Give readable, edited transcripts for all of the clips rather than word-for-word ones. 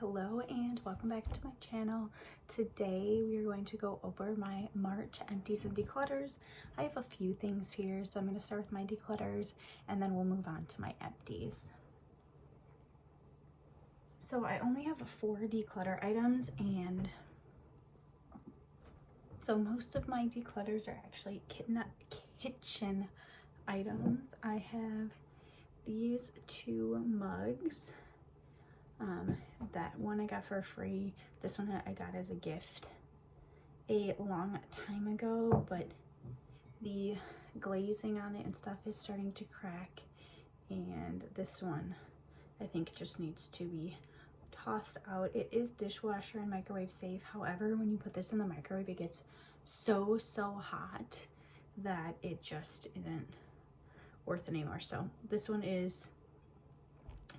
Hello and welcome back to my channel. Today we are going to go over my March empties and declutters. I have a few things here, so I'm going to start with my declutters and then we'll move on to my empties. So I only have 4 declutter items, and so most of my declutters are actually kitchen items. I have these 2 mugs. That one I got for free. This one I got as a gift a long time ago, but the glazing on it and stuff is starting to crack, and this one I think just needs to be tossed out. It is dishwasher and microwave safe. However, when you put this in the microwave, it gets so hot that it just isn't worth it anymore. So this one is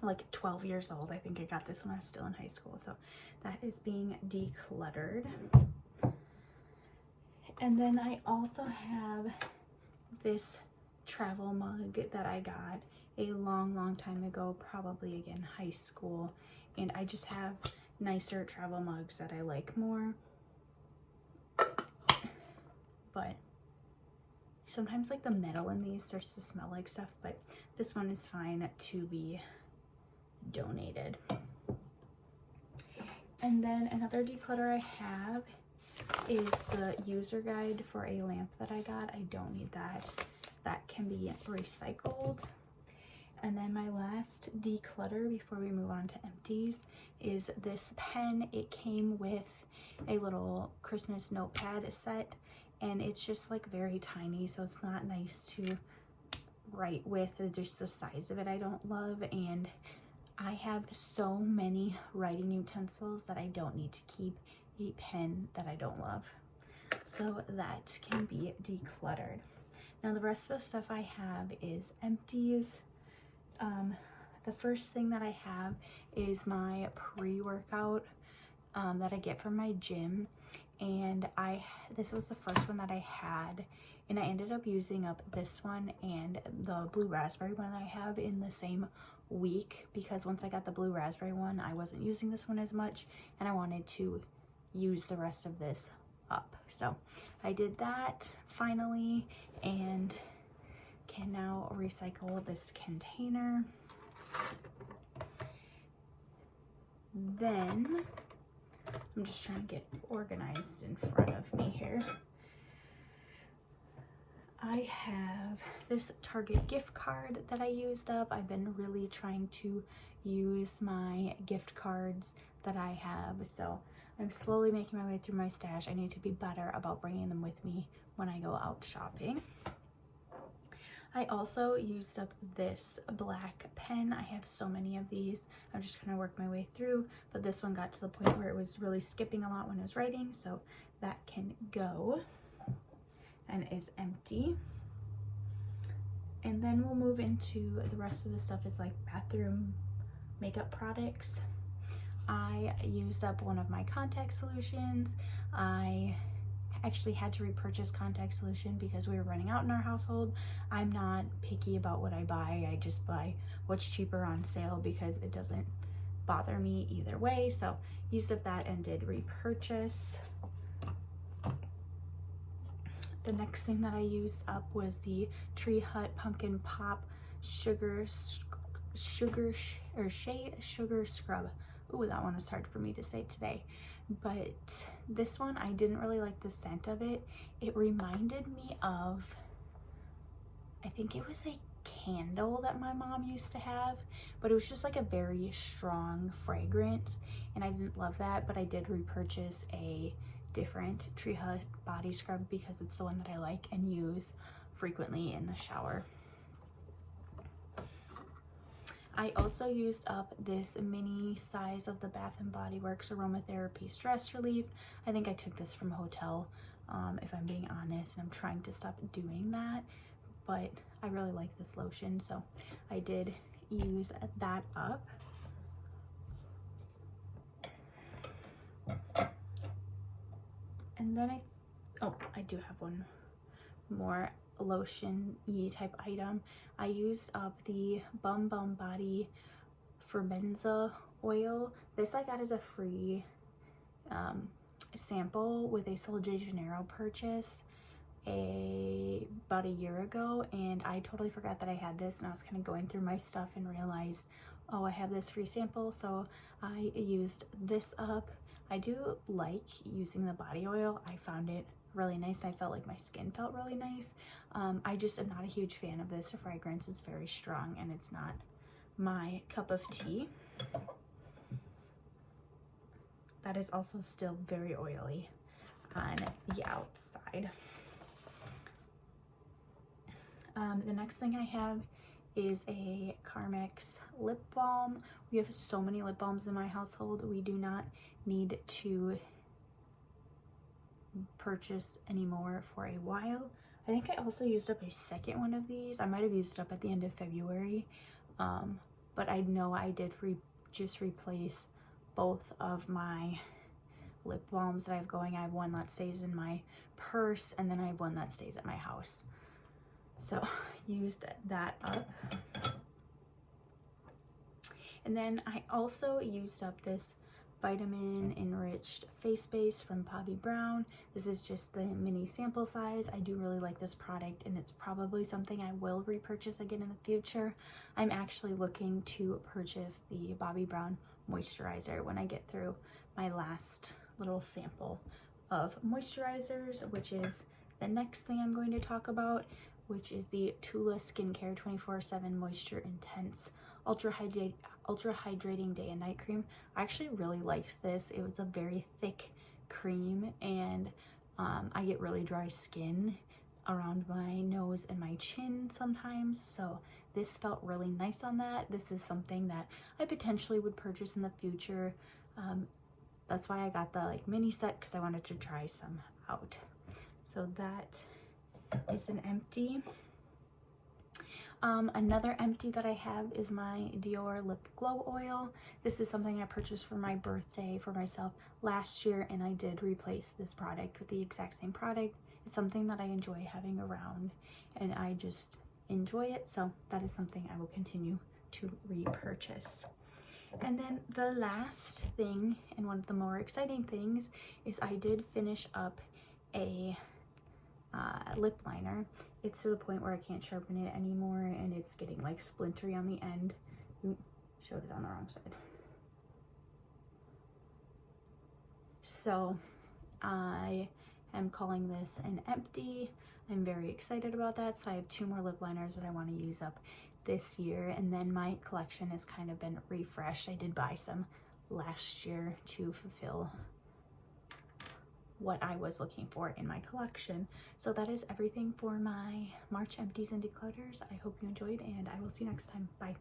like 12 years old. I think I got this when I was still in high school, so that is being decluttered. And then I also have this travel mug that I got a long time ago, probably again high school, and I just have nicer travel mugs that I like more, but sometimes like the metal in these starts to smell like stuff, but this one is fine to be donated. And then another declutter I have is the user guide for a lamp that I got. I don't need that. That can be recycled. And then my last declutter before we move on to empties is this pen. It came with a little Christmas notepad set, and it's just like very tiny, so it's not nice to write with. Just the size of it I don't love, and I have so many writing utensils that I don't need to keep a pen that I don't love. So that can be decluttered. Now the rest of the stuff I have is empties. The first thing that I have is my pre-workout that I get from my gym, and this was the first one that I had, and I ended up using up this one and the blue raspberry one I have in the same week, because once I got the blue raspberry one, I wasn't using this one as much, and I wanted to use the rest of this up. So I did that finally, and can now recycle this container. Then I'm just trying to get organized in front of me here. I have this Target gift card that I used up. I've been really trying to use my gift cards that I have, so I'm slowly making my way through my stash. I need to be better about bringing them with me when I go out shopping. I also used up this black pen. I have so many of these. I'm just gonna work my way through, but this one got to the point where it was really skipping a lot when I was writing, so that can go and is empty. And then we'll move into the rest of the stuff is like bathroom makeup products. I used up one of my contact solutions. I actually had to repurchase contact solution because we were running out in our household. I'm not picky about what I buy. I just buy what's cheaper on sale because it doesn't bother me either way. So used up that and did repurchase. The next thing that I used up was the Tree Hut Pumpkin Pop Sugar Scrub. Ooh, that one was hard for me to say today. But this one, I didn't really like the scent of it. It reminded me of, I think it was a candle that my mom used to have, but it was just like a very strong fragrance, and I didn't love that. But I did repurchase a different Tree Hut body scrub because it's the one that I like and use frequently in the shower. I also used up this mini size of the Bath & Body Works Aromatherapy Stress Relief. I think I took this from a hotel, if I'm being honest, and I'm trying to stop doing that, but I really like this lotion, so I did use that up. And then I do have one more lotion-y type item. I used up the Bum Bum Body Fermenza oil. This I got as a free sample with a Sol de Janeiro purchase about a year ago, and I totally forgot that I had this, and I was kind of going through my stuff and realized, oh, I have this free sample, so I used this up. I do like using the body oil. I found it really nice. I felt like my skin felt really nice. I just am not a huge fan of this fragrance. It's very strong and it's not my cup of tea. That is also still very oily on the outside. The next thing I have is a Carmex lip balm. We have so many lip balms in my household. We do not need to purchase anymore for a while. I think I also used up a second one of these. I might have used it up at the end of February, but I know I did just replace both of my lip balms that I have going. I have one that stays in my purse, and then I have one that stays at my house. So used that up. And then I also used up this vitamin enriched face base from Bobbi Brown. This is just the mini sample size. I do really like this product, and it's probably something I will repurchase again in the future. I'm actually looking to purchase the Bobbi Brown moisturizer when I get through my last little sample of moisturizers, which is the next thing I'm going to talk about, which is the Tula Skincare 24/7 Moisture Intense Ultra Hydrating Day and Night Cream. I actually really liked this. It was a very thick cream, and I get really dry skin around my nose and my chin sometimes, so this felt really nice on that. This is something that I potentially would purchase in the future. That's why I got the mini set, because I wanted to try some out. So that is an empty. Another empty that I have is my Dior Lip Glow Oil. This is something I purchased for my birthday for myself last year, and I did replace this product with the exact same product. It's something that I enjoy having around, and I just enjoy it, so that is something I will continue to repurchase. And then the last thing, and one of the more exciting things, is I did finish up a lip liner. It's to the point where I can't sharpen it anymore, and it's getting splintery on the end. Ooh, showed it on the wrong side. So I am calling this an empty. I'm very excited about that. So I have 2 more lip liners that I want to use up this year, and then my collection has kind of been refreshed. I did buy some last year to fulfill what I was looking for in my collection. So that is everything for my March empties and declutters. I hope you enjoyed, and I will see you next time. Bye.